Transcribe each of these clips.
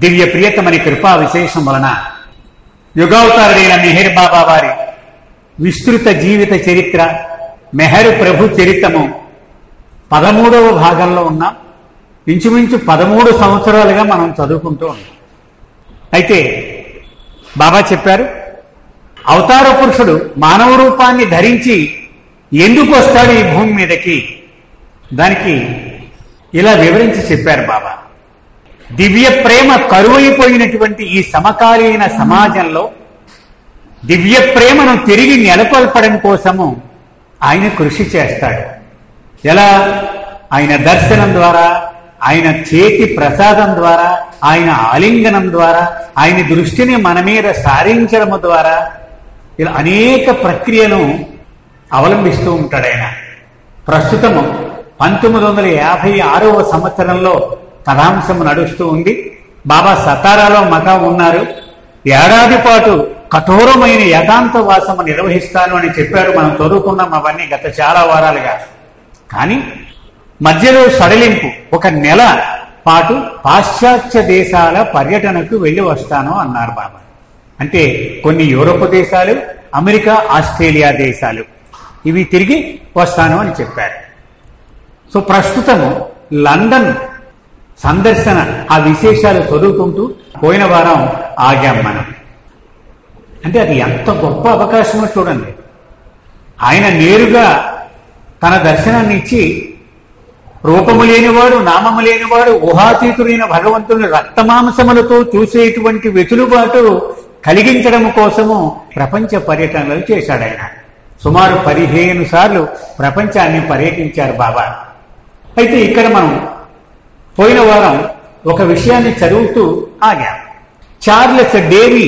దివ్య ప్రియతమని కృపా విశేషం వలన యుగావతారుడైన మెహర్ బాబా వారి విస్తృత జీవిత చరిత్ర మెహర్ ప్రభు చరిత్రము 13వ భాగంలో ఉన్నాం. ఇంచుమించు 13 సంవత్సరాలుగా మనం చదువుకుంటూ ఉన్నాం. అయితే బాబా చెప్పారు, అవతార పురుషుడు మానవ రూపాన్ని ధరించి ఎందుకు వస్తాడు ఈ భూమి మీదకి, దానికి ఇలా వివరించి చెప్పారు బాబా. దివ్య ప్రేమ కరువైపోయినటువంటి ఈ సమకాలీన సమాజంలో దివ్య ప్రేమను తిరిగి నెలకొల్పడం కోసము ఆయన కృషి చేస్తాడు. ఎలా? ఆయన దర్శనం ద్వారా, ఆయన చేతి ప్రసాదం ద్వారా, ఆయన ఆలింగనం ద్వారా, ఆయన దృష్టిని మన మీద సారించడం ద్వారా, ఇలా అనేక ప్రక్రియను అవలంబిస్తూ ఉంటాడు ఆయన. ప్రస్తుతము 1956వ సంవత్సరంలో కథాంశము నడుస్తూ ఉంది. బాబా సతారాలో మకా ఉన్నారు. ఏడాది పాటు కఠోరమైన ఏకాంతవాసము నిర్వహిస్తాను అని చెప్పారు. మనం చదువుకున్నాం అవన్నీ గత చాలా వారాలుగా. కానీ మధ్యలో సడలింపు, 1 నెల పాటు పాశ్చాత్య దేశాల పర్యటనకు వెళ్ళి వస్తాను అన్నారు బాబా. అంటే కొన్ని యూరోప్ దేశాలు, అమెరికా, ఆస్ట్రేలియా దేశాలు, ఇవి తిరిగి వస్తాను అని చెప్పారు. సో ప్రస్తుతము లండన్ సందర్శన, ఆ విశేషాలు చదువుకుంటూ పోయిన వారం ఆగాం మనం. అంటే అది ఎంత గొప్ప అవకాశమో చూడండి. ఆయన నేరుగా తన దర్శనాన్ని ఇచ్చి రూపము లేనివాడు, నామము లేనివాడు, ఊహాతీతుడైన భగవంతుని రక్తమాంసములతో చూసేటువంటి వెసులుబాటు కలిగించడం కోసము ప్రపంచ పర్యటనలు చేశాడు ఆయన. సుమారు 15 సార్లు ప్రపంచాన్ని పర్యటించారు బాబా. అయితే ఇక్కడ మనం పోయిన వారం ఒక విషయాన్ని చదువుతూ ఆగాం. చార్లెస్ డేవి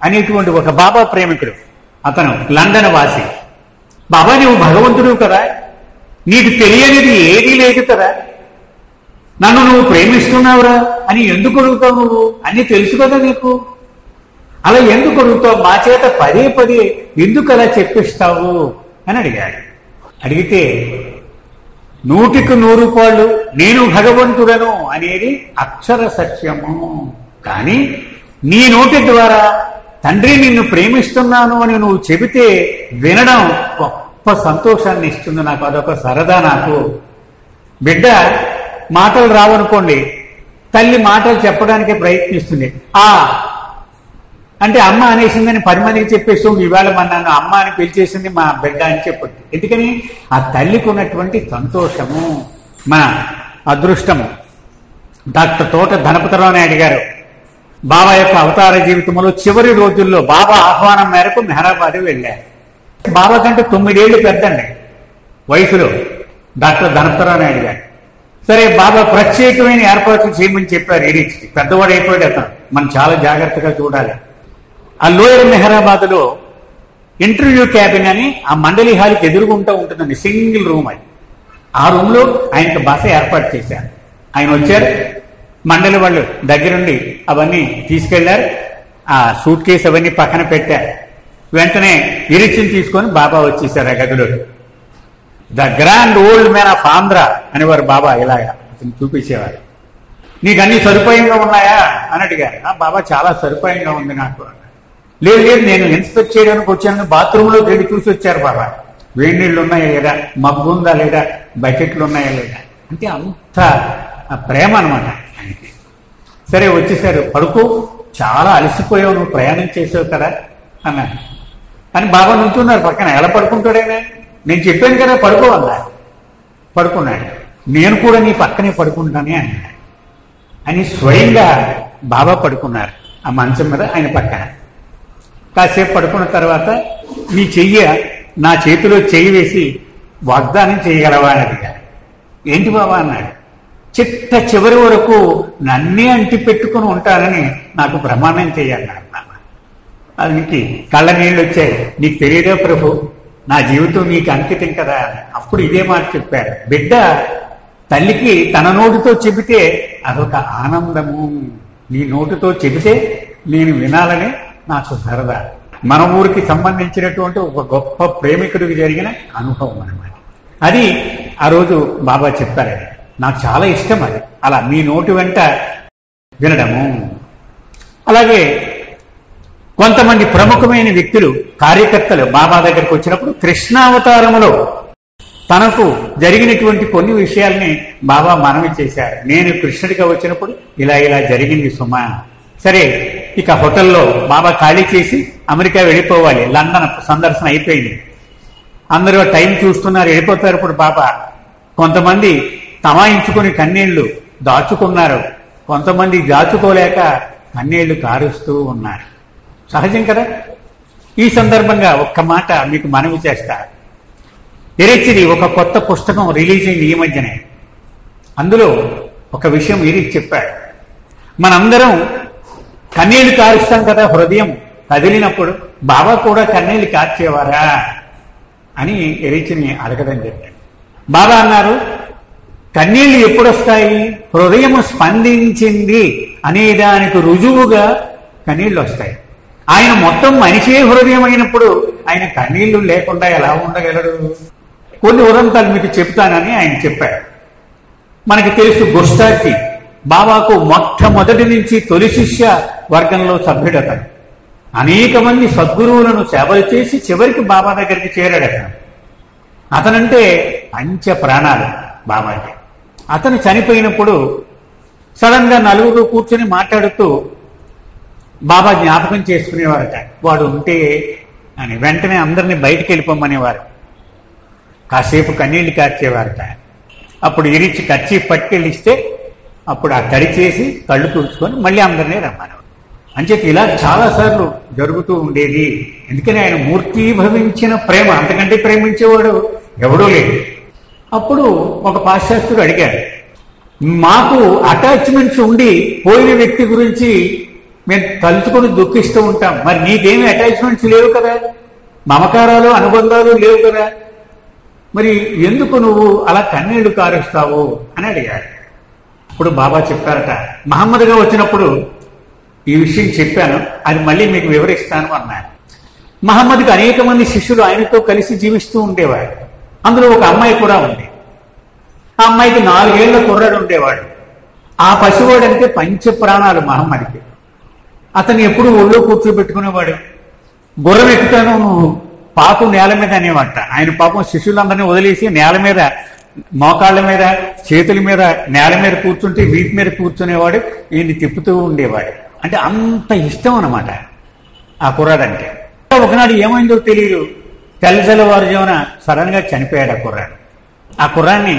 అనేటువంటి ఒక బాబా ప్రేమికుడు, అతను లండన్ వాసి. బాబా, నువ్వు భగవంతుడు కదా, నీకు తెలియనిది ఏదీ లేదు కదా, నన్ను నువ్వు ప్రేమిస్తున్నావురా అని ఎందుకు అడుగుతావు? నువ్వు అన్నీ తెలుసు కదా నీకు, అలా ఎందుకు అడుగుతావు? మా చేత పదే పదే ఎందుకు అలా చెప్పిస్తావు అని అడిగాడు. అడిగితే 100కు 100 పాళ్ళు నేను భగవంతుడను అనేది అక్షర సత్యము. కానీ నీ నోటి ద్వారా తండ్రి నిన్ను ప్రేమిస్తున్నాను అని నువ్వు చెబితే వినడం గొప్ప సంతోషాన్ని ఇస్తుంది నాకు. అదొక సరదా నాకు. బిడ్డ మాటలు రావనుకోండి, తల్లి మాటలు చెప్పడానికి ప్రయత్నిస్తుంది. అంటే అమ్మ అనేసిందని 10 మందికి చెప్పేస్తూ ఈవేళ నన్ను అమ్మ అని పిలిచేసింది మా బిడ్డ అని చెప్పొద్దు. ఎందుకని? ఆ తల్లికి ఉన్నటువంటి సంతోషము, మన అదృష్టము. డాక్టర్ తోట ధనపతిరావు నాయుడు గారు బాబా యొక్క అవతార జీవితంలో చివరి రోజుల్లో బాబా ఆహ్వానం మేరకు మెహరాబాద్ వెళ్ళారు. బాబా కంటే 9 ఏళ్లు పెద్దండి వయసులో డాక్టర్ ధనపతిరావు నాయుడు గారు. సరే, బాబా ప్రత్యేకమైన ఏర్పాట్లు చేయమని చెప్పారు. ఏడిచి పెద్దవాడు అయిపోయాడు అతను, మనం చాలా జాగ్రత్తగా చూడాలి. ఆ లోయర్ మెహరాబాద్లో ఇంటర్వ్యూ క్యాబిన్ అని ఆ మండలి హాల్కి ఎదురుగుంటూ ఉంటుందండి, సింగిల్ రూమ్ అది. ఆ రూమ్లో ఆయనకు బస ఏర్పాటు చేశారు. ఆయన వచ్చారు, మండలి వాళ్ళు దగ్గరుండి అవన్నీ తీసుకెళ్లారు. ఆ సూట్ కేసు అవన్నీ పక్కన పెట్టారు. వెంటనే ఇరిచిని తీసుకొని బాబా వచ్చేసారు ఆ గదిలో. The grand old man of Andhra అనేవారు బాబా. ఇలాగా అతను చూపించేవారు. నీకు అన్ని సదుపాయంగా ఉన్నాయా అని అడిగారు. బాబా, చాలా సదుపాయంగా ఉంది నాకు. లేదు లేదు, నేను ఇన్స్పెక్ట్ చేయడానికి వచ్చాను, బాత్రూంలోకి వెళ్ళి చూసి వచ్చారు బాబా. వేడి నీళ్ళు ఉన్నాయా లేదా, మగ్గు ఉందా లేదా, బకెట్లు ఉన్నాయా లేదా. అంటే అంత ప్రేమ అనమాట ఆయనకి. సరే వచ్చేసారు. పడుకో, చాలా అలసిపోయావు, నువ్వు ప్రయాణం చేసావు కదా అన్నారు. అని బాబా నుంచున్నారు పక్కన. ఎలా పడుకుంటాడైనా? నేను చెప్పాను కదా పడుకో అన్నారు. పడుకున్నాడు. నేను కూడా నీ పక్కనే పడుకుంటానే అన్నాడు. అని స్వయంగా బాబా పడుకున్నారు ఆ మంచం మీద ఆయన పక్కన. కాసేపు పడుకున్న తర్వాత నీ చెయ్యి నా చేతిలో చెయ్యి వేసి వాగ్దానం చేయగలవా అని అడిగారు. ఏంటి బాబా అన్నాడు. చిట్ట చివరి వరకు నన్నే అంటి పెట్టుకుని ఉంటానని నాకు ప్రమాణం చేయన్నాడు బాబా. అది నీకు కళ్ళ నీళ్ళు వచ్చాయి. నీకు తెలియదా ప్రభు, నా జీవితం నీకు అంకితం కదా. అప్పుడు ఇదే మాట చెప్పారు. బిడ్డ తల్లికి తన నోటితో చెబితే అదొక ఆనందము, నీ నోటితో చెబితే నేను వినాలని నాకు సరదా. మన ఊరికి సంబంధించినటువంటి ఒక గొప్ప ప్రేమికుడికి జరిగిన అనుభవం అన్నమాట. అది ఆ రోజు బాబా చెప్పారు. నాకు చాలా ఇష్టం అది, అలా మీ నోటి వెంట వినడము. అలాగే కొంతమంది ప్రముఖమైన వ్యక్తులు, కార్యకర్తలు బాబా దగ్గరికి వచ్చినప్పుడు కృష్ణావతారములో తనకు జరిగినటువంటి కొన్ని విషయాల్ని బాబా మనవి చేశారు. నేను కృష్ణుడిగా వచ్చినప్పుడు ఇలా ఇలా జరిగింది సుమా. సరే, ఇక హోటల్లో బాబా ఖాళీ చేసి అమెరికా వెళ్ళిపోవాలి. లండన్ సందర్శన అయిపోయింది. అందరూ టైం చూస్తున్నారు, వెళ్ళిపోతారు. ఇప్పుడు బాబా కొంతమంది తమాయించుకుని కన్నీళ్లు దాచుకున్నారు, కొంతమంది దాచుకోలేక కన్నీళ్లు కారుస్తూ ఉన్నారు. సహజం కదా. ఈ సందర్భంగా ఒక్క మాట మీకు మనవి చేస్తా. ఎరిచిది ఒక కొత్త పుస్తకం రిలీజ్ అయింది ఈ మధ్యనే. అందులో ఒక విషయం ఎరిచి చెప్పాడు. మనందరం కన్నీళ్లు కారుస్తాం కదా, హృదయం కదిలినప్పుడు. బాబా కూడా కన్నీళ్లు కార్చేవారా అని ఎరిచిని అడగడం చెప్పాడు. బాబా అన్నారు, కన్నీళ్లు ఎప్పుడొస్తాయి? హృదయం స్పందించింది అనేదానికి రుజువుగా కన్నీళ్లు వస్తాయి. ఆయన మొత్తం మనిషే హృదయం అయినప్పుడు ఆయన కన్నీళ్లు లేకుండా ఎలా ఉండగలడు? కొన్ని ఉదంతాలు మీకు చెప్తానని ఆయన చెప్పాడు. మనకి తెలుసు, గుస్తాకి బాబాకు మొట్టమొదటి నుంచి తొలి శిష్య వర్గంలో సభ్యుడతను. అనేక మంది సద్గురువులను సేవలు చేసి చివరికి బాబా దగ్గరికి చేరాడట. అతనంటే పంచ ప్రాణాలు బాబాకి. అతను చనిపోయినప్పుడు సడన్ గా నలుగురు కూర్చొని మాట్లాడుతూ బాబా జ్ఞాపకం చేసుకునేవారట. వాడు ఉంటే అని వెంటనే అందరినీ బయటికి వెళ్ళిపోమనేవారు. కాసేపు కన్నీళ్లు కార్చేవారట. అప్పుడు ఇరిచి కచ్చి పట్టుకెళ్ళిస్తే అప్పుడు ఆ తడి చేసి కళ్ళు తుడుచుకొని మళ్ళీ అందరినీ రమ్మనేవారు. అంచేత ఇలా చాలాసార్లు జరుగుతూ ఉండేది. ఎందుకని ఆయన మూర్తీభవించిన ప్రేమ, అంతకంటే ప్రేమించేవాడు ఎవడూ లేదు. అప్పుడు ఒక పాశ్చాత్యుడు అడిగాడు, మాకు అటాచ్మెంట్స్ ఉండి పోయిన వ్యక్తి గురించి మేము తలుచుకొని దుఃఖిస్తూ ఉంటాం, మరి నీకేమి అటాచ్మెంట్స్ లేవు కదా, మమకారాలు అనుబంధాలు లేవు కదా, మరి ఎందుకు నువ్వు అలా కన్నీళ్లు కారుస్తావు అని అడిగాడు. ఇప్పుడు బాబా చెప్పారట, మహమ్మద్గా వచ్చినప్పుడు ఈ విషయం చెప్పాను, అది మళ్ళీ మీకు వివరిస్తాను అన్నాడు. మహమ్మద్కి అనేక మంది శిష్యులు ఆయనతో కలిసి జీవిస్తూ ఉండేవాడు. అందులో ఒక అమ్మాయి కూడా ఉంది. ఆ అమ్మాయికి 4 ఏళ్ల కుర్రాడు ఉండేవాడు. ఆ పసివాడంటే పంచ ప్రాణాలు మహమ్మద్కి. అతను ఎప్పుడు ఒళ్ళో కూర్చోబెట్టుకునేవాడు. గుర్రం ఎక్కుతాను పాపం నేల మీద అనేవాట. ఆయన పాపం శిష్యులందరినీ వదిలేసి నేల మీద, మోకాళ్ళ మీద, చేతుల మీద, నేల మీద కూర్చుంటే వీటి మీద కూర్చునేవాడు. ఈయన్ని తిప్పుతూ ఉండేవాడు. అంటే అంత ఇష్టం అన్నమాట ఆ కుర్రాడంటే. ఒకనాడు ఏమైందో తెలియదు, తెల్లవారుజామున సడన్ గా చనిపోయాడు ఆ కుర్రాడు. ఆ కుర్రాన్ని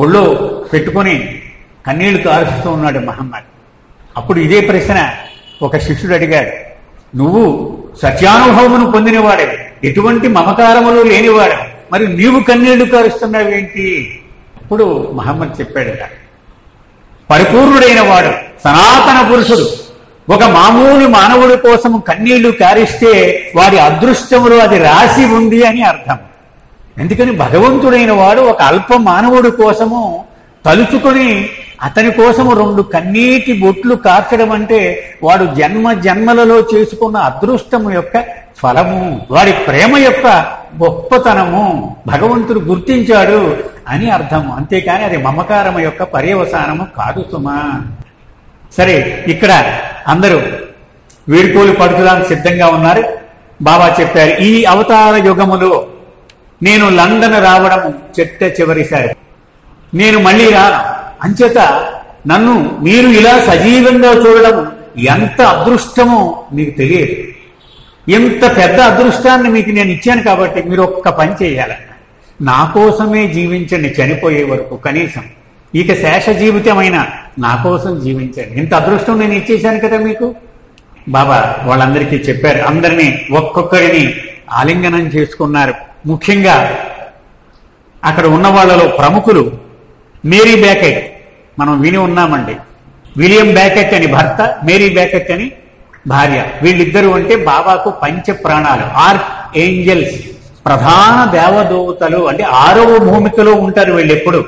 ఒళ్ళో పెట్టుకుని కన్నీళ్లు కారుస్తూ ఉన్నాడు మహమ్మద్. అప్పుడు ఇదే ప్రశ్న ఒక శిష్యుడు అడిగాడు, నువ్వు సత్యానుభవమును పొందినవాడే, ఎటువంటి మమకారములు లేనివాడు, మరి నీవు కన్నీళ్లు కారుస్తున్నావేంటి? అప్పుడు మహమ్మద్ చెప్పాడట, పరిపూర్ణుడైన వాడు, సనాతన పురుషుడు ఒక మామూలు మానవుడి కోసం కన్నీళ్లు కారిస్తే వాడి అదృష్టములో అది రాసి ఉంది అని అర్థం. ఎందుకని భగవంతుడైన వాడు ఒక అల్ప మానవుడి కోసము తలుచుకొని అతని కోసము 2 కన్నీటి బొట్లు కార్చడం అంటే వాడు జన్మ జన్మలలో చేసుకున్న అదృష్టము యొక్క ఫలము, వాడి ప్రేమ యొక్క గొప్పతనము భగవంతుడు గుర్తించాడు అని అర్థము. అంతేకాని అది మమకారం యొక్క పర్యవసానము కాదు సుమా. సరే, ఇక్కడ అందరూ వీడ్కోలు పడుకోవడానికి సిద్ధంగా ఉన్నారు. బాబా చెప్పారు, ఈ అవతార యుగములో నేను లండన్ రావడం చివరిసారి, నేను మళ్ళీ రాను. అంచేత నన్ను మీరు ఇలా సజీవంగా చూడడం ఎంత అదృష్టమో మీకు తెలియదు. ఇంత పెద్ద అదృష్టాన్ని మీకు నేను ఇచ్చాను కాబట్టి మీరు ఒక్క పని చేయాలి, నా కోసమే జీవించండి చనిపోయే వరకు కనీసం. ఇక శేష జీవితమైన నా కోసం జీవించండి. ఇంత అదృష్టం నేను ఇచ్చేశాను కదా మీకు. బాబా వాళ్ళందరికీ చెప్పారు. అందరినీ ఒక్కొక్కరిని ఆలింగనం చేసుకున్నారు. ముఖ్యంగా అక్కడ ఉన్న వాళ్ళలో ప్రముఖులు మేరీ బ్యాకెట్, మనం విని ఉన్నామండి. విలియం బ్యాకెట్ అని భర్త, మేరీ బ్యాకెట్ అని భార్య. వీళ్ళిద్దరూ అంటే బాబాకు పంచ ప్రాణాలు, ఆర్క్ ఏంజల్స్, ప్రధాన దేవదూతలు. అంటే 6వ భూమికలో ఉంటారు వీళ్ళు. ఎప్పుడు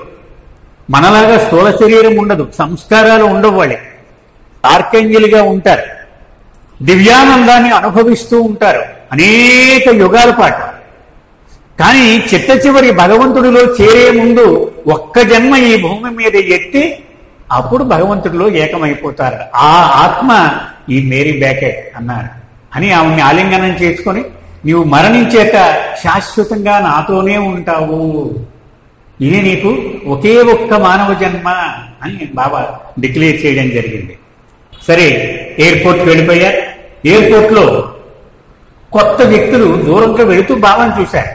మనలాగా స్థూల శరీరం ఉండదు, సంస్కారాలు ఉండవు వాళ్ళకి. ఆర్కేంజల్గా ఉంటారు, దివ్యానందాన్ని అనుభవిస్తూ ఉంటారు అనేక యుగాల పాటు. కానీ చిట్ట చివరి భగవంతుడిలో చేరే ముందు ఒక్క జన్మ ఈ భూమి మీద ఎత్తి అప్పుడు భగవంతుడిలో ఏకమైపోతారు. ఆ ఆత్మ ఈ మేరీ బ్యాకెట్ అన్నారు అని ఆవిడ్ని ఆలింగనం చేసుకొని, నీవు మరణించాక శాశ్వతంగా నాతోనే ఉంటావు, ఇది నీకు ఒకే ఒక్క మానవ జన్మ అని బాబా డిక్లేర్ చేయడం జరిగింది. సరే, ఎయిర్పోర్ట్కి వెళ్ళిపోయారు. ఎయిర్పోర్ట్లో కొత్త వ్యక్తులు దూరంగా వెళుతూ బాబాను చూశారు.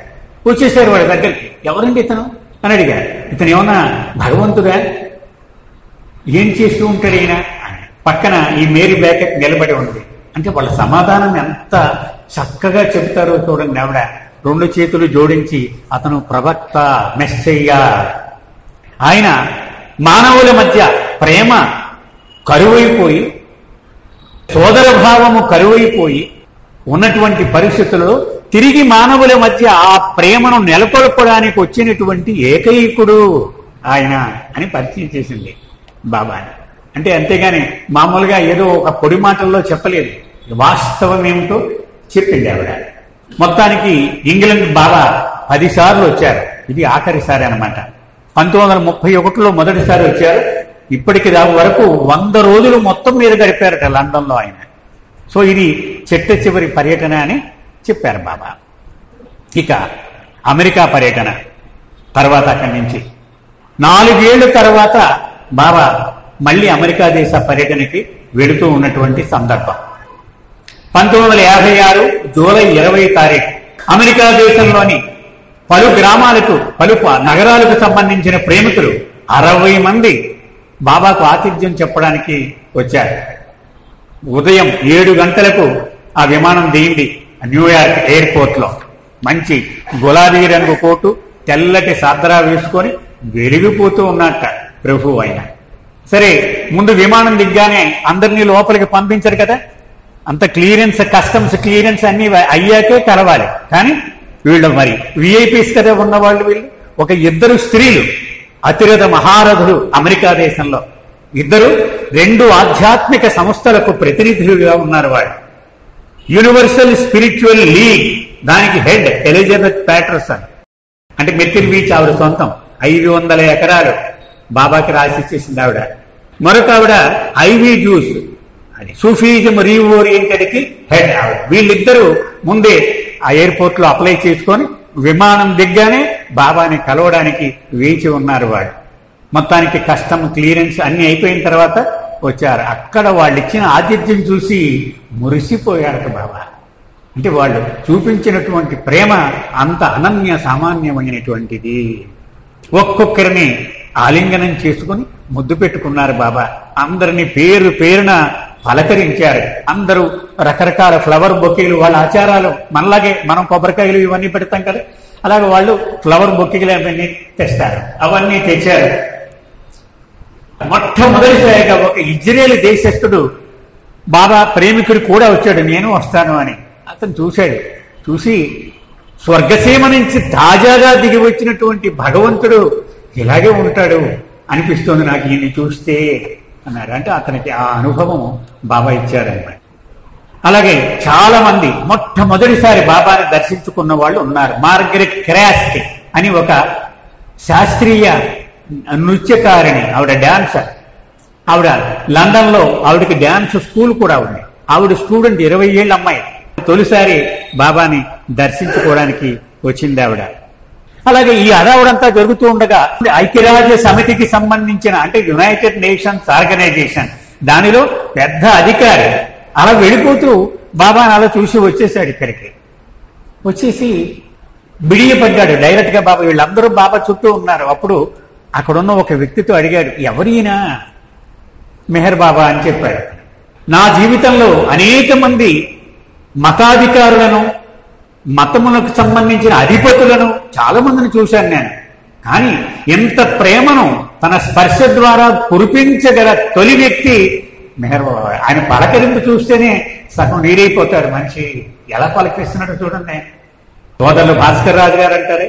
వచ్చేసారు వాళ్ళ దగ్గరికి. ఎవరండి ఇతను అని అడిగారు. ఇతను ఏమన్నా భగవంతుడా, ఏం చేస్తూ ఉంటాడు ఈయన? పక్కన ఈ మేరీ బ్యాకెట్ నిలబడి ఉంది. అంటే వాళ్ళ సమాధానం ఎంత చక్కగా చెబుతారో చూడండి. ఆవిడ 2 చేతులు జోడించి, అతను ప్రవక్త, మెస్సయ్య, ఆయన మానవుల మధ్య ప్రేమ కరువైపోయి, సోదర భావము కరువైపోయి ఉన్నటువంటి పరిస్థితుల్లో తిరిగి మానవుల మధ్య ఆ ప్రేమను నెలకొల్పడానికి వచ్చినటువంటి ఏకైకుడు ఆయన అని పరిచయం చేసింది బాబా. అంటే అంతేగాని మామూలుగా ఏదో ఒక పొడి మాటల్లో చెప్పలేదు, వాస్తవం ఏమిటో చెప్పింది ఆవిడ. మొత్తానికి ఇంగ్లాండ్ బాబా 10 సార్లు వచ్చారు. ఇది ఆఖరిసారి అనమాట. 1931లో మొదటిసారి వచ్చారు. ఇప్పటికి వరకు 100 రోజులు మొత్తం మీద గడిపారట లండన్లో ఆయన. సో ఇది చిట్ట చివరి పర్యటన అని చెప్పారు బాబా. ఇక అమెరికా పర్యటన తర్వాత అక్కడి నుంచి 4 ఏళ్ల తర్వాత బాబా మళ్ళీ అమెరికా దేశ పర్యటనకి వెళుతూ ఉన్నటువంటి సందర్భం. 1956 జూలై 20 తారీఖు అమెరికా దేశంలోని పలు గ్రామాలకు, పలు నగరాలకు సంబంధించిన ప్రేమికులు 60 మంది బాబాకు ఆతిథ్యం చెప్పడానికి వచ్చారు. ఉదయం 7 గంటలకు ఆ విమానం దిగింది న్యూయార్క్ ఎయిర్పోర్ట్లో. మంచి గులాబీ రంగు కోటు, తెల్లటి సాద్రా వేసుకొని వెలిగిపోతూ ఉన్నట్ట ప్రభు ఆయన. సరే, ముందు విమానం దిగ్గానే అందరినీ లోపలికి పంపించరు కదా, అంత క్లియరెన్స్, కస్టమ్స్ క్లియరెన్స్ అన్ని అయ్యాకే కలవాలి. కానీ వీళ్ళు మరి విఐపీస్ కదా ఉన్నవాళ్ళు. వీళ్ళు ఒక 2 స్త్రీలు అతిరథ మహారథులు అమెరికా దేశంలో. 2 ఆధ్యాత్మిక సంస్థలకు ప్రతినిధులుగా ఉన్నారు వాళ్ళు. యూనివర్సల్ స్పిరిచువల్ లీగ్, దానికి హెడ్ ఎలిజబెత్ ప్యాటర్సన్. అంటే మెర్కిల్ బీచ్ ఆవిడ సొంతం. 500 ఎకరాలు బాబాకి రాసిచ్చేసింది ఆవిడ. మరొక ఆవిడ ఐవీ జ్యూస్, అది సూఫీజం రీఓరియంటెడ్ కి హెడ్ ఆవిడ. వీళ్ళిద్దరూ ముందే ఆ ఎయిర్పోర్ట్ లో అప్లై చేసుకొని విమానం దిగ్గానే బాబాని కలవడానికి వేచి ఉన్నారు వాళ్ళు. మొత్తానికి కస్టమ్ క్లియరెన్స్ అన్ని అయిపోయిన తర్వాత వచ్చారు. అక్కడ వాళ్ళు ఇచ్చిన ఆతిథ్యం చూసి మురిసిపోయారట బాబా. అంటే వాళ్ళు చూపించినటువంటి ప్రేమ అంత అనన్య సామాన్యమైనటువంటిది. ఒక్కొక్కరిని ఆలింగనం చేసుకుని ముద్దు పెట్టుకున్నారు బాబా. అందరినీ పేరు పేరున పలకరించారు. అందరూ రకరకాల ఫ్లవర్ బొకేలు, వాళ్ళ ఆచారాలు మనలాగే, మనం కొబ్బరికాయలు ఇవన్నీ పెడతాం కదా, అలాగే వాళ్ళు ఫ్లవర్ బొకేలు అవన్నీ తెస్తారు. అవన్నీ తెచ్చారు. మొట్టమొదటిసారిగా ఒక ఇజ్రాయేల్ దేశస్థుడు బాబా ప్రేమికుడు కూడా వచ్చాడు, నేను వస్తాను అని. అతను చూశాడు. చూసి స్వర్గసీమ నుంచి తాజాగా దిగి వచ్చినటువంటి భగవంతుడు ఇలాగే ఉంటాడు అనిపిస్తోంది నాకు ఈయన్ని చూస్తే అన్నారు. అంటే అతనికి ఆ అనుభవం బాబా ఇచ్చారన్నమాట. అలాగే చాలా మంది మొట్టమొదటిసారి బాబాని దర్శించుకున్న వాళ్ళు ఉన్నారు. మార్గరెట్ క్రాస్కి అని ఒక శాస్త్రీయ నృత్యకారిణి, ఆవిడ డాన్సర్. ఆవిడ లండన్ లో ఆవిడకి డాన్స్ స్కూల్ కూడా ఉంది. ఆవిడ స్టూడెంట్, 20 ఏళ్ళ అమ్మాయి. తొలిసారి బాబాని దర్శించుకోవడానికి వచ్చింది ఆవిడ. అలాగే ఈ అడావుడంతా జరుగుతూ ఉండగా ఐక్యరాజ్య సమితికి సంబంధించిన, అంటే యునైటెడ్ నేషన్స్ ఆర్గనైజేషన్, దానిలో పెద్ద అధికారి అలా వెళ్ళిపోతూ బాబాని అలా చూసి వచ్చేసాడు. ఇక్కడికి వచ్చేసి బిడియపడ్డాడు డైరెక్ట్ గా. బాబా వీళ్ళందరూ బాబా చుట్టూ ఉన్నారు. అప్పుడు అక్కడున్న ఒక వ్యక్తితో అడిగాడు, ఎవరైనా? మెహర్ బాబా అని చెప్పాడు. నా జీవితంలో అనేక మంది మతాధికారులను, మతములకు సంబంధించిన అధిపతులను చాలా మందిని చూశాను నేను. కానీ ఎంత ప్రేమను తన స్పర్శ ద్వారా కురిపించగల తొలి వ్యక్తి మెహర్ బాబా. ఆయన పలకరింపు చూస్తేనే సగం నీరైపోతాడు మనిషి. ఎలా పలకరిస్తున్నాడో చూడండి. సోదరులు భాస్కర్ రాజు గారు అంటారే,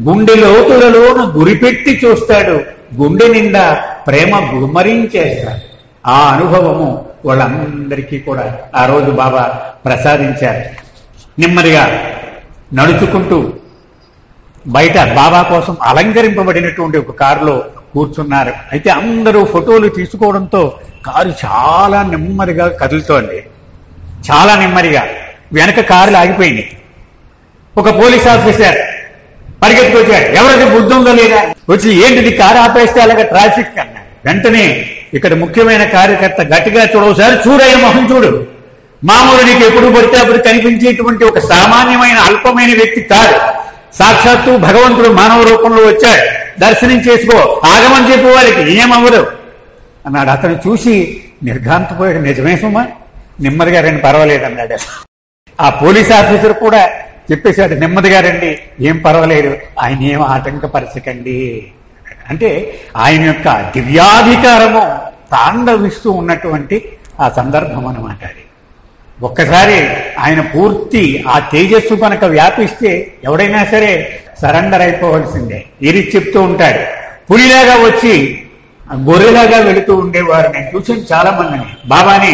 గుండె లోతులలోన గురిపెట్టి చూస్తాడు, గుండె నిండా ప్రేమ గుమ్మరించేస్తాడు. ఆ అనుభవము వాళ్ళందరికీ కూడా ఆ రోజు బాబా ప్రసాదించారు. నెమ్మదిగా నడుచుకుంటూ బయట బాబా కోసం అలంకరింపబడినటువంటి ఒక కారులో కూర్చున్నారు. అయితే అందరూ ఫోటోలు తీసుకోవడంతో కారు చాలా నెమ్మదిగా కదులుతోంది, చాలా నెమ్మదిగా. వెనక కారులు ఆగిపోయింది. ఒక పోలీస్ ఆఫీసర్ పరిగెత్తుకొచ్చాడు. ఎవరైతే బుద్ధి ఉందో లేదా వచ్చి, ఏంటిది కారు ఆపేస్తే అలాగే ట్రాఫిక్ అన్నాడు. వెంటనే ఇక్కడ ముఖ్యమైన కార్యకర్త గట్టిగా చూడవుసారి చూడయ్య మొహం చూడు, మామూలు నీకు ఎప్పుడు పడితే అప్పుడు కనిపించేటువంటి ఒక సామాన్యమైన అల్పమైన వ్యక్తి కాదు, సాక్షాత్తు భగవంతుడు మానవ రూపంలో వచ్చాడు, దర్శనం చేసుకో, ఆగమని చెప్పు, వాళ్ళకి ఏమవ్వదు అన్నాడు. అతను చూసి నిర్ఘాంతపోయాడు. నిజమే సుమా, నెమ్మదిగా రండి పర్వాలేదు అన్నాడు. ఆ పోలీస్ ఆఫీసర్ కూడా చెప్పేశాడు, నెమ్మదిగా రండి, ఏం పర్వాలేదు, ఆయన ఏం ఆటంకపరచకండి. అంటే ఆయన యొక్క దివ్యాధికారము తాండవిస్తూ ఉన్నటువంటి ఆ సందర్భం అన్నమాట అది. ఒక్కసారి ఆయన పూర్తి ఆ తేజస్సు కనుక వ్యాపిస్తే ఎవడైనా సరే సరెండర్ అయిపోవలసిందే. ఇది చెప్తూ ఉంటాడు. పులిలాగా వచ్చి గొర్రెలాగా వెళుతూ ఉండేవారు. నేను చూసిన చాలా మందిని బాబాని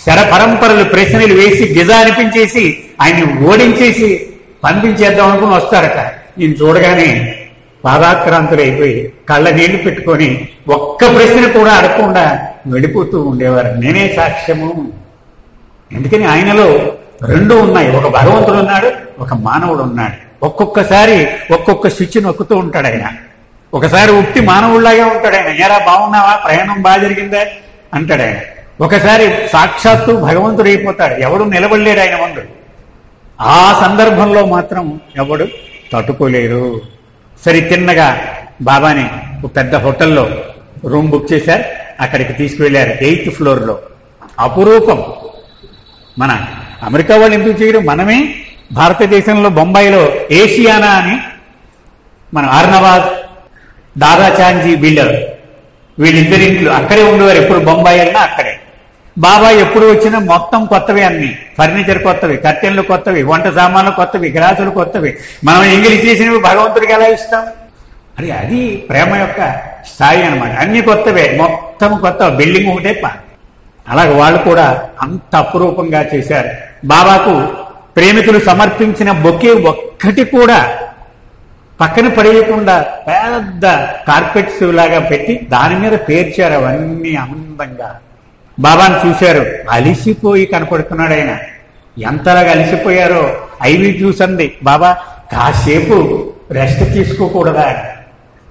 శర పరంపరలు ప్రశ్నలు వేసి గిజ అనిపించేసి ఆయన్ని ఓడించేసి పంపించేద్దాం అనుకుని వస్తారట. ఈయన చూడగానే పాదాక్రాంతులు అయిపోయి కళ్ళ నీళ్లు పెట్టుకొని ఒక్క ప్రశ్న కూడా అడగకుండా వెళ్ళిపోతూ ఉండేవారు. నేనే సాక్ష్యము. ఎందుకని ఆయనలో రెండు ఉన్నాయి, ఒక భగవంతుడు ఉన్నాడు, ఒక మానవుడు ఉన్నాడు. ఒక్కొక్కసారి ఒక్కొక్క స్విచ్ నొక్కుతూ ఉంటాడు ఆయన. ఒకసారి ఉట్టి మానవుడిలాగే ఉంటాడు ఆయన, ఏరా బాగున్నావా, ప్రయాణం బాగా జరిగిందా అంటాడు ఆయన. ఒకసారి సాక్షాత్తు భగవంతుడు అయిపోతాడు, ఎవడు నిలబడలేడు ఆయన ముందు. ఆ సందర్భంలో మాత్రం ఎవడు తట్టుకోలేరు. సరే తిన్నగా బాబాని ఒక పెద్ద హోటల్లో రూమ్ బుక్ చేశారు, అక్కడికి తీసుకువెళ్ళారు. 8th ఫ్లోర్లో. అపురూపం. మన అమెరికా వాళ్ళు ఎందుకు చేయరు, మనమే భారతదేశంలో బొంబాయిలో ఏషియానా అని మన అర్నవాజ్, దాదాచాంజీ బిల్డర్, వీళ్ళిద్దరింట్లు అక్కడే ఉండేవారు. ఎప్పుడు బొంబాయి వెళ్ళినా అక్కడే. బాబా ఎప్పుడు వచ్చినా మొత్తం కొత్తవి, అన్ని ఫర్నిచర్ కొత్తవి, కర్టెన్లు కొత్తవి, వంట సామాన్లు కొత్తవి, గ్లాసులు కొత్తవి. మనం ఎంగిలి చేసినవి భగవంతుడికి ఎలా ఇస్తాం? అది ప్రేమ యొక్క స్థాయి అనమాట. అన్ని కొత్తవే, మొత్తం కొత్త, బిల్డింగ్ ఒకటే అలాగే వాళ్ళు కూడా అంత అపురూపంగా చేశారు. బాబాకు ప్రేమికులు సమర్పించిన బొకే ఒక్కటి కూడా పక్కన పడేయకుండా పెద్ద కార్పెట్స్ లాగా పెట్టి దాని మీద పేర్చారు అవన్నీ అందంగా. బాబాను చూశారు, అలిసిపోయి కనపడుతున్నాడు ఆయన. ఎంతలాగా అలిసిపోయారో ఐవి చూసంది, బాబా కాసేపు రెస్ట్ తీసుకోకూడదా?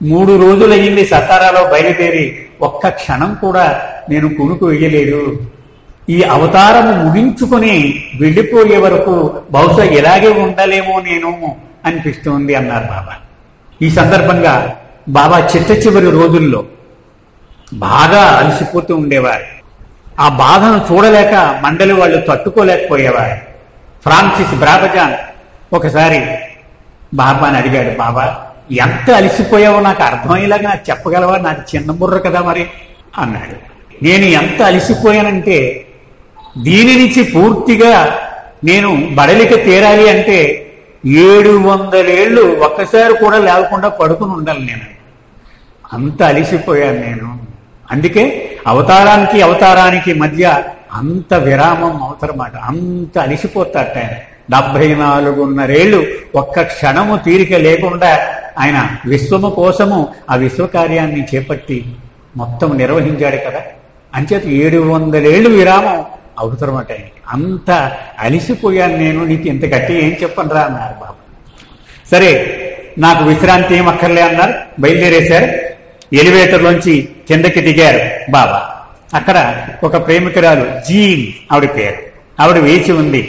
3 రోజులు అయ్యింది సతారాలో బయలుదేరి, ఒక్క క్షణం కూడా నేను కునుకు వేయలేదు. ఈ అవతారము ముగించుకుని వెళ్ళిపోయే వరకు బహుశా ఇలాగే ఉండలేమో నేను అనిపిస్తుంది అన్నారు బాబా. ఈ సందర్భంగా బాబా చిట్ట రోజుల్లో బాగా అలసిపోతూ ఉండేవారు. ఆ బాధను చూడలేక మండలి వాళ్ళు తట్టుకోలేకపోయేవారు. ఫ్రాన్సిస్ బ్రాబజాన్ ఒకసారి బాబాని అడిగాడు, బాబా ఎంత అలసిపోయావో నాకు అర్థమయ్యేలాగా నాకు చెప్పగలవా, నాకు చిన్న బుర్ర కదా మరి అన్నాడు. నేను ఎంత అలసిపోయానంటే, దీని నుంచి పూర్తిగా నేను బడలిక తీరాలి అంటే 700 ఏళ్ళు ఒక్కసారి కూడా లేకుండా పడుకుని ఉండాలి నేను. అంత అలిసిపోయాను నేను. అందుకే అవతారానికి మధ్య అంత విరామం అవసరమాట. అంత అలిసిపోతాట ఆయన. 74.5 ఏళ్ళు ఒక్క క్షణము తీరిక లేకుండా ఆయన విశ్వము కోసము ఆ విశ్వకార్యాన్ని చేపట్టి మొత్తం నిర్వహించాడు కదా. అంచేత 700 ఏళ్ళు విరామం అవసరమాట ఆయనకి. అంత అలిసిపోయాను నేను, నీకు ఇంత గట్టి ఏం చెప్పనరా అన్నారు బాబా. సరే నాకు విశ్రాంతి ఏం అక్కర్లే అన్నారు. బయలుదేరేశారు. ఎలివేటర్లోంచి కిందకి దిగారు బాబా. అక్కడ ఒక ప్రేమికురాలు జీన్ ఆవిడ పేరు, ఆవిడ వేచి ఉంది.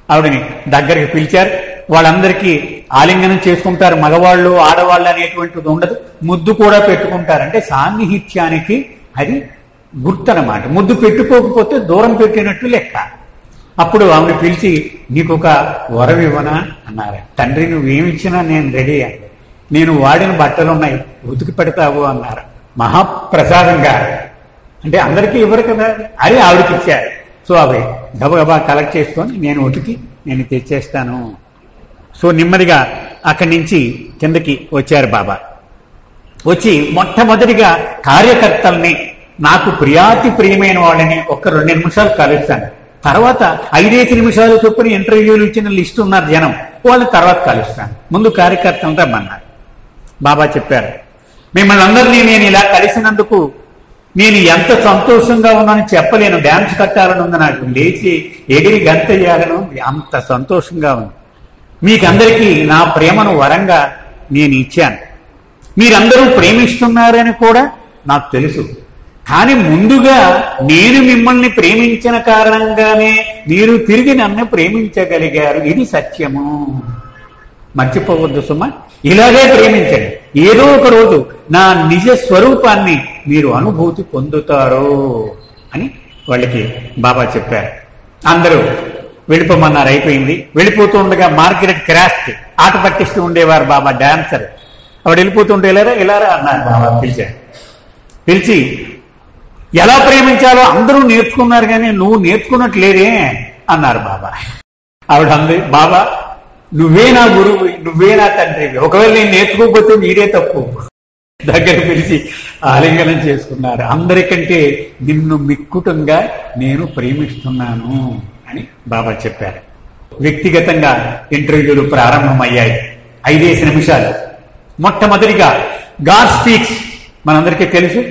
ఆవిడని దగ్గరికి పిలిచారు. వాళ్ళందరికీ ఆలింగనం చేసుకుంటారు. మగవాళ్ళు ఆడవాళ్ళు అనేటువంటిది ఉండదు. ముద్దు కూడా పెట్టుకుంటారు. అంటే సాన్నిహిత్యానికి అది గుర్తనమాట. ముద్దు పెట్టుకోకపోతే దూరం పెట్టినట్టు లెక్క. అప్పుడు ఆమెను పిలిచి, నీకు ఒక వరం ఇవ్వనా అన్నారు. తండ్రి నువ్వేమిచ్చినా నేను రెడీ అని. నేను వాడిన బట్టలు ఉన్నాయి, ఉతికి పెడతావు అన్నారు. మహాప్రసాదంగా. అంటే అందరికీ ఇవ్వరు కదా, అది ఆవిడకి ఇచ్చారు. సో అవి గబగబా కలెక్ట్ చేసుకొని నేను ఉతికి నేను తెచ్చేస్తాను. సో నెమ్మదిగా అక్కడి నుంచి కిందకి వచ్చారు బాబా. వచ్చి మొట్టమొదటిగా కార్యకర్తల్ని, నాకు ప్రియమైన వాళ్ళని ఒక 2 నిమిషాలు కలుస్తాను. తర్వాత 5 నిమిషాలు చొప్పున ఇంటర్వ్యూలు ఇచ్చిన లిస్టు ఉన్నారు జనం, వాళ్ళని తర్వాత కలుస్తాను. ముందు కార్యకర్తలను రమ్మన్నారు. బాబా చెప్పారు, మిమ్మల్ని అందరినీ నేను ఇలా కలిసినందుకు నేను ఎంత సంతోషంగా ఉన్నానని చెప్పలేను. డ్యాన్స్ కట్టాలని ఉంది, నాకు లేచి ఎగిరి గంతయ్యాలను, అంత సంతోషంగా ఉంది. మీకందరికీ నా ప్రేమను వరంగా నేను ఇచ్చాను. మీరందరూ ప్రేమిస్తున్నారని కూడా నాకు తెలుసు. కానీ ముందుగా నేను మిమ్మల్ని ప్రేమించిన కారణంగానే మీరు తిరిగి నన్ను ప్రేమించగలిగారు. ఇది సత్యము, మర్చిపోవద్దు సుమ. ఇలాగే ప్రేమించండి. ఏదో ఒక రోజు నా నిజ స్వరూపాన్ని మీరు అనుభూతి పొందుతారు అని వాళ్ళకి బాబా చెప్పారు. అందరూ వెళ్ళిపోమన్నారు. అయిపోయింది. వెళ్ళిపోతూ ఉండగా మార్గరెట్ క్రాఫ్ట్ ఆట పట్టిస్తూ ఉండేవారు బాబా, డాన్సర్. ఆవిడ వెళ్ళిపోతుంటే ఇలారా అన్నారు బాబా. పిలిచి ఎలా ప్రేమించాలో అందరూ నేర్చుకున్నారు, కానీ నువ్వు నేర్చుకున్నట్లేదే అన్నారు బాబా. ఆవిడ అంది, బాబా నువ్వే నా గురువు, నువ్వే నా తండ్రివి, ఒకవేళ నేను నేర్చుకోకపోతే మీరే తప్పు. దగ్గర పిలిచి ఆలింగనం చేసుకున్నారు. అందరికంటే నిన్ను మిక్కుటంగా నేను ప్రేమిస్తున్నాను అని బాబా చెప్పారు. వ్యక్తిగతంగా ఇంటర్వ్యూలు ప్రారంభమయ్యాయి. 5 నిమిషాలు. మొట్టమొదటిగా గాడ్ స్పీక్స్ మనందరికీ తెలుసు.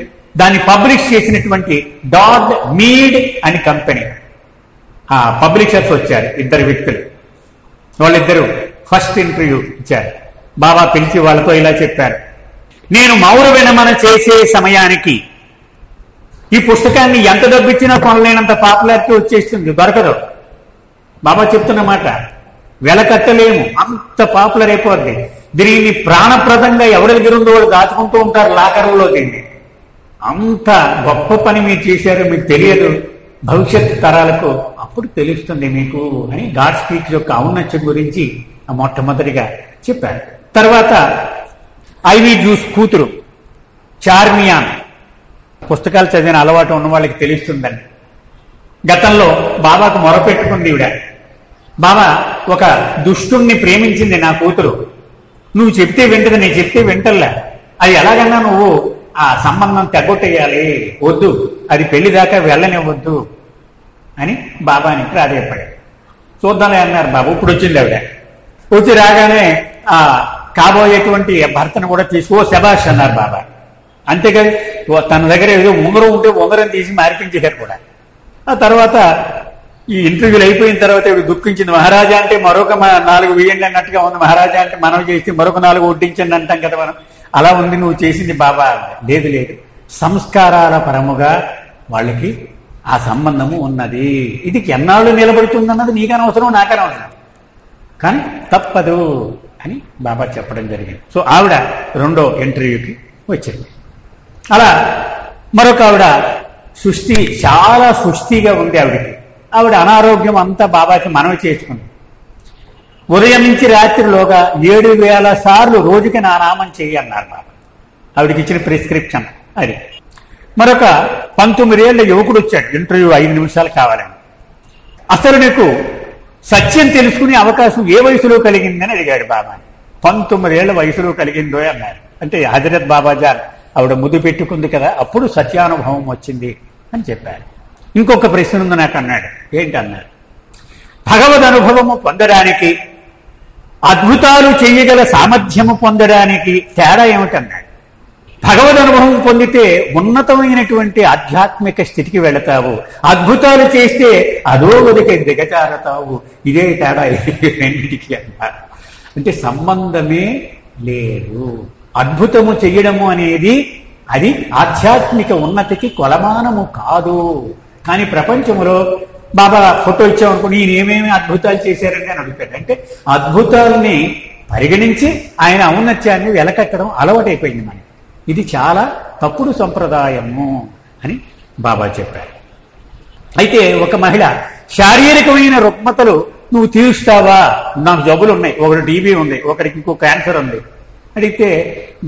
దాన్ని పబ్లిష్ చేసినటువంటి డాగ్ మీడ్ అని కంపెనీ పబ్లిషర్స్ వచ్చారు. 2 వ్యక్తులు. వాళ్ళిద్దరూ ఫస్ట్ ఇంటర్వ్యూ ఇచ్చారు. బాబా పిలిచి వాళ్ళతో ఇలా చెప్పారు, నేను మౌర వినమన చేసే సమయానికి ఈ పుస్తకాన్ని ఎంత డబ్బిచ్చినా కొనలేనంత పాపులారిటీ వచ్చేస్తుంది, దొరకదు. బాబా చెప్తున్నమాట, వెలకట్టలేము, అంత పాపులర్ అయిపోద్ది. దీనిని ప్రాణప్రదంగా ఎవరి దగ్గర ఉందో వాళ్ళు దాచుకుంటూ ఉంటారు లాకరులో. దీన్ని అంత గొప్ప పని మీరు చేశారు, మీకు తెలియదు, భవిష్యత్ తరాలకు అప్పుడు తెలుస్తుంది మీకు అని గాడ్ స్పీక్స్ యొక్క ఔన్నత్యం గురించి మొట్టమొదటిగా చెప్పారు. తర్వాత ఐవి జ్యూస్ కూతురు చార్మియాన్, పుస్తకాలు చదివిన అలవాటు ఉన్న వాళ్ళకి తెలుస్తుందండి. గతంలో బాబాకు మొరపెట్టుకుంది ఈవిడ. బాబా, ఒక దుష్టుణ్ణి ప్రేమించింది నా కూతురు, నువ్వు చెప్తే వింటది, నేను చెప్తే వింటల్లా, అది ఎలాగన్నా నువ్వు ఆ సంబంధం తెగొట్టేయాలి, వద్దు, అది పెళ్లి దాకా వెళ్ళనివ్వద్దు అని బాబాని ప్రాధేయపడాడు. చూద్దాంలే అన్నారు బాబు. ఇప్పుడు వచ్చింది ఆవిడ. వచ్చి రాగానే ఆ కాబోయేటువంటి భర్తను కూడా తీసుకో శబాష్ అన్నారు బాబా. అంతేకాదు తన దగ్గర ఏదో ఉంగరం ఉంటే ఉంగరం తీసి మార్పించేశారు కూడా. ఆ తర్వాత ఈ ఇంటర్వ్యూలు అయిపోయిన తర్వాత ఇవి దుఃఖించింది. మహారాజా అంటే మరొక 4 వేయండి అన్నట్టుగా ఉంది, మహారాజా అంటే మనం చేస్తే మరొక 4 వడ్డించండి అంటాం కదా మనం, అలా ఉంది నువ్వు చేసింది బాబా. లేదు లేదు, సంస్కారాల పరముగా వాళ్ళకి ఆ సంబంధము ఉన్నది. ఇది ఎన్నాళ్ళు నిలబడుతుందన్నది నీకనవసరం, నాకనవసరం, కానీ తప్పదు అని బాబా చెప్పడం జరిగింది. సో ఆవిడ 2వ ఇంటర్వ్యూకి వచ్చింది. అలా మరొక ఆవిడ సుష్టి, చాలా సుష్టిగా ఉంది ఆవిడకి. ఆవిడ అనారోగ్యం అంతా బాబాకి మనవి చేసుకుంది. ఉదయం నుంచి రాత్రిలోగా 7,000 సార్లు రోజుకి నా నామం చెయ్యి అన్నారు బాబా. ఆవిడకి ఇచ్చిన ప్రిస్క్రిప్షన్ అది. మరొక 19 ఏళ్ల యువకుడు వచ్చాడు. ఇంటర్వ్యూ 5 నిమిషాలు కావాలని. అసలు నీకు సత్యం తెలుసుకునే అవకాశం ఏ వయసులో కలిగిందని అడిగాడు బాబా. 19 ఏళ్ల వయసులో కలిగిందో అన్నారు. అంటే హజరత్ బాబాజార్ ఆవిడ ముద్దు పెట్టుకుంది కదా, అప్పుడు సత్యానుభవం వచ్చింది అని చెప్పారు. ఇంకొక ప్రశ్న ఉంది నాకు అన్నాడు. ఏంటన్నారు? భగవద్ అనుభవము పొందడానికి, అద్భుతాలు చేయగల సామర్థ్యము పొందడానికి తేడా ఏమిటన్నాడు. భగవద్ అనుభవం పొందితే ఉన్నతమైనటువంటి ఆధ్యాత్మిక స్థితికి వెళతావు, అద్భుతాలు చేస్తే అధోగతికి దిగజారతావు, ఇదే తేడా రెండింటికి అన్నారు. అంటే సంబంధమే లేదు. అద్భుతము చెయ్యడము అనేది అది ఆధ్యాత్మిక ఉన్నతికి కొలమానము కాదు. కానీ ప్రపంచంలో బాబా ఫోటో ఇచ్చామనుకోండి, ఈయన ఏమేమి అద్భుతాలు చేశారని అని అడుగుతాడు. అంటే అద్భుతాలని పరిగణించి ఆయన ఔన్నత్యాన్ని వెలకట్టడం అలవాటైపోయింది మనకి. ఇది చాలా తప్పుడు సంప్రదాయము అని బాబా చెప్పారు. అయితే ఒక మహిళ శారీరకమైన రుగ్మతలు నువ్వు తీరుస్తావా, నాకు జబ్బులు ఉన్నాయి, ఒకటి టీబీ ఉంది, ఒకరికి ఇంకో క్యాన్సర్ ఉంది అడిగితే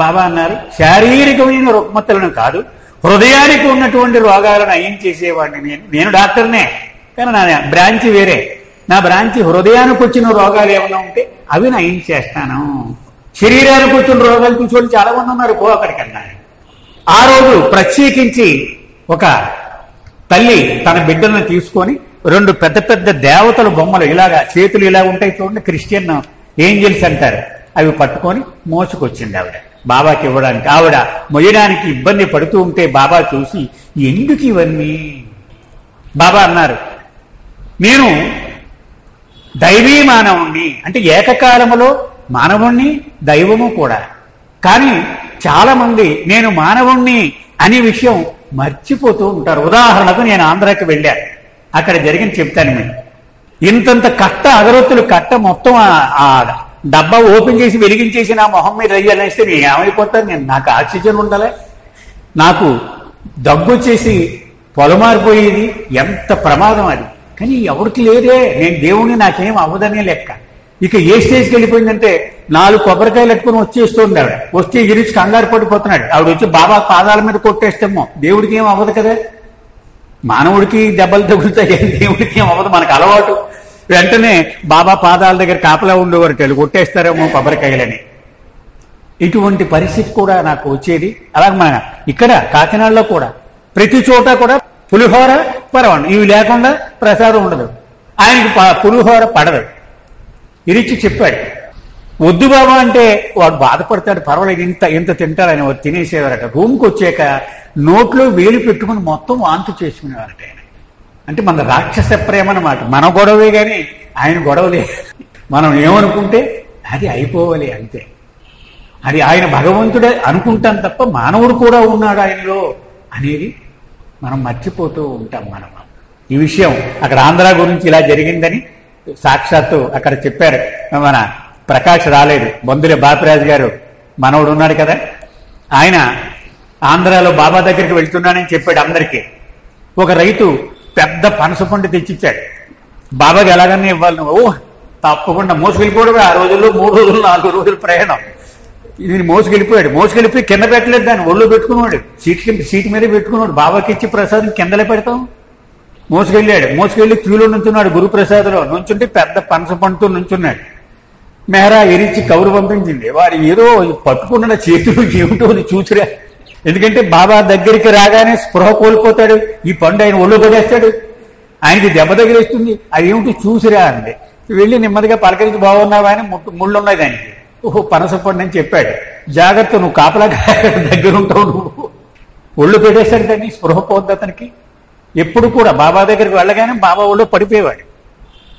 బాబా అన్నారు, శారీరకమైన రుగ్మతలను కాదు, హృదయానికి ఉన్నటువంటి రోగాలను నయం చేసేవాడిని నేను డాక్టర్నే, కానీ నా బ్రాంచ్ వేరే. నా బ్రాంచ్ హృదయానికి వచ్చిన రోగాలు ఏమైనా ఉంటే అవి నయం చేస్తాను. శరీరానికి వచ్చిన రోగాలు చూసేవాళ్ళు చాలా మంది ఉన్నారు, పో అక్కడికన్నా. ఆ రోజు ప్రత్యేకించి ఒక తల్లి తన బిడ్డలను తీసుకొని 2 పెద్ద పెద్ద దేవతల బొమ్మలు, ఇలాగా చేతులు ఇలా ఉంటాయి చూడండి, క్రిస్టియన్ ఏంజల్స్ అంటారు, అవి పట్టుకొని మోసుకొచ్చింది ఆవిడ. బాబాకి ఇవ్వడానికి. ఆవిడ మొయ్యడానికి ఇబ్బంది పడుతూ ఉంటే బాబా చూసి, ఎందుకు ఇవన్నీ? బాబా అన్నారు, నేను దైవీ మానవుణ్ణి, అంటే ఏకకాలములో మానవుణ్ణి దైవము కూడా. కానీ చాలా మంది నేను మానవుణ్ణి అనే విషయం మర్చిపోతూ ఉంటారు. ఉదాహరణకు నేను ఆంధ్రాకి వెళ్ళాను, అక్కడ జరిగిన చెప్తాను. మీరు ఇంతంత కట్ట, అగరొత్తులు కట్ట మొత్తం ఆ డబ్బా ఓపెన్ చేసి వెలిగించేసి నా మొహం మీద అయ్యాలనేస్తే నేను ఏమైపోతాను? నాకు ఆక్సిజన్ ఉండాలి, నాకు దగ్గు వచ్చేసి పొలమారిపోయేది, ఎంత ప్రమాదం అది. కానీ ఎవరికి లేదే, నేను దేవుణ్ణి, నాకేం అవ్వదనే లెక్క. ఇక ఏ స్టేజ్కి వెళ్ళిపోయిందంటే 4 కొబ్బరికాయలు ఎట్టుకుని వచ్చేస్తుంది ఆవిడ. వస్తే ఇరిచి కంగారు పడిపోతున్నాడు. ఆవిడ వచ్చి బాబా పాదాల మీద కొట్టేస్తామో, దేవుడికి ఏం అవ్వదు కదా. మానవుడికి దెబ్బలు తగులుతాయి, దేవుడికి ఏం అవ్వదు, మనకు అలవాటు. వెంటనే బాబా పాదాల దగ్గర కాపలా ఉండేవారు, కొట్టేస్తారేమో కొబ్బరికాయలని. ఇటువంటి పరిస్థితి కూడా నాకు వచ్చేది. అలాగే మన ఇక్కడ కాకినాడలో కూడా ప్రతి చోట కూడా పులిహోర, పరవాణం ఇవి లేకుండా ప్రసాదం ఉండదు. ఆయనకి పులిహోర పడదు. ఇరిచి చెప్పాడు, వద్దు బాబా అంటే వాడు బాధపడతాడు, పర్వాలేదు ఇంత తింటారని వాడు తినేసేవారట. రూమ్కి వచ్చాక నోట్లో వేలు పెట్టుకుని మొత్తం వాంతి చేసుకునేవారట ఆయన. అంటే మన రాక్షస ప్రేమ అన్నమాట. మన గొడవే కానీ ఆయన గొడవలే. మనం ఏమనుకుంటే అది అయిపోవాలి అంతే. అది ఆయన భగవంతుడే అనుకుంటాం తప్ప మానవుడు కూడా ఉన్నాడు ఆయనలో అనేది మనం మర్చిపోతూ ఉంటాం. మనం ఈ విషయం అక్కడ ఆంధ్ర గురించి ఇలా జరిగిందని సాక్షాత్తు అక్కడ చెప్పారు. మన ప్రకాష్ రాలేదు, బొందులే బాపిరాజు గారు మనవడు ఉన్నాడు కదా, ఆయన ఆంధ్రాలో బాబా దగ్గరికి వెళ్తున్నానని చెప్పాడు అందరికీ. ఒక రైతు పెద్ద పనస పండు తెచ్చిచ్చాడు. బాబాకి ఎలాగన్నా ఇవ్వాలి, నువ్వు తప్పకుండా మోసుకెళ్ళిపోవడమే. ఆ రోజుల్లో 3 రోజులు 4 రోజులు ప్రయాణం. ఇది మోసుకెళ్ళిపోయాడు. మోసుకెళ్ళిపోయి కింద పెట్టలేదు, దాన్ని ఒళ్ళు పెట్టుకున్నాడు, సీటు మీద పెట్టుకున్నాడు. బాబాకి ఇచ్చి ప్రసాదం కిందలే పెడతాం. మోసుకెళ్ళి క్యూలో నుంచున్నాడు, గురుప్రసాద్లో నుంచుంటే పెద్ద పనస పండుతో నుంచున్నాడు. మెహరా ఎరిచి కౌరు పంపించింది. వాడు ఏదో పట్టుకున్న చేతులు ఏమిటో చూసిరా. ఎందుకంటే బాబా దగ్గరికి రాగానే స్పృహ కోల్పోతాడు, ఈ పండు ఆయన ఒళ్ళు పడేస్తాడు, ఆయనకి దెబ్బ తగిలేస్తుంది. అది ఏమిటి చూసిరా అంది. వెళ్ళి నెమ్మదిగా పలకరించి, బాగున్నావా అని, ముళ్ళు ఉన్నాయి దానికి. ఓహో పనస పండు అని చెప్పాడు. జాగ్రత్త, నువ్వు కాపలా దగ్గర ఉంటావు, నువ్వు ఒళ్ళు పెట్టేస్తాడు దాన్ని, స్పృహ పోద్ది అతనికి. ఎప్పుడు కూడా బాబా దగ్గరికి వెళ్ళగానే బాబా ఒళ్ళు పడిపోయేవాడు.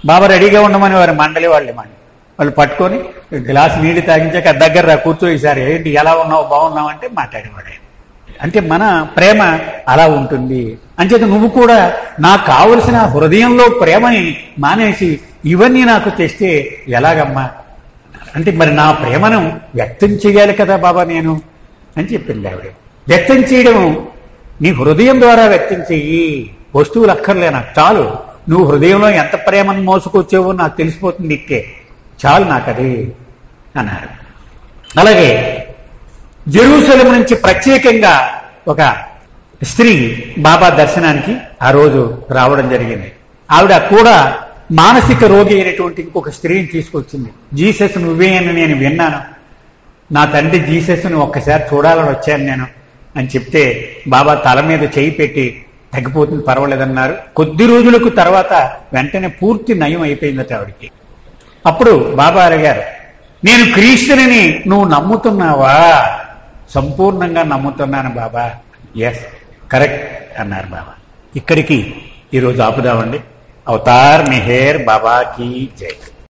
బాబా రెడీగా ఉండమని వారు మండలి వాళ్ళు పట్టుకొని గ్లాస్ నీళ్లు తాగించాక దగ్గర కూర్చో, ఈసారి ఏంటి ఎలా ఉన్నావు, బాగున్నావు అంటే మాట్లాడేవాడు. అంటే మన ప్రేమ అలా ఉంటుంది. అంచేత నువ్వు కూడా నాకు కావలసిన హృదయంలో ప్రేమని మానేసి ఇవన్నీ నాకు తెస్తే ఎలాగమ్మా అంటే, మరి నా ప్రేమను వ్యక్తం చేయాలి కదా బాబా నేను అని చెప్పింది ఆవిడ. వ్యక్తం చేయడం నీ హృదయం ద్వారా వ్యక్తం చెయ్యి, వస్తువులు అక్కర్లే, నాకు చాలు. నువ్వు హృదయంలో ఎంత ప్రేమను మోసుకొచ్చావో నాకు తెలిసిపోతుంది, ఇక్కే చాలు నాకు అది అన్నారు. అలాగే జెరూసలేం నుంచి ప్రత్యేకంగా ఒక స్త్రీ బాబా దర్శనానికి ఆ రోజు రావడం జరిగింది. ఆవిడ కూడా మానసిక రోగి అయినటువంటి ఇంకొక స్త్రీని తీసుకొచ్చింది. జీసస్ నువ్వే అని నేను విన్నాను, నా తండ్రి జీసస్ని ఒక్కసారి చూడాలని వచ్చాను నేను అని చెప్తే బాబా తల మీద చేయి పెట్టి తగ్గిపోతుంది, పర్వాలేదన్నారు. కొద్ది రోజులకు తర్వాత వెంటనే పూర్తి నయం అయిపోయిందట ఆవిడికి. అప్పుడు బాబా అడిగారు, నేను క్రీస్తుని నువ్వు నమ్ముతున్నావా? సంపూర్ణంగా నమ్ముతున్నాను బాబా. ఎస్ కరెక్ట్ అన్నారు బాబా. ఇక్కడికి ఈరోజు ఆపుదామండి. అవతార్ మెహర్ బాబా కీ జై.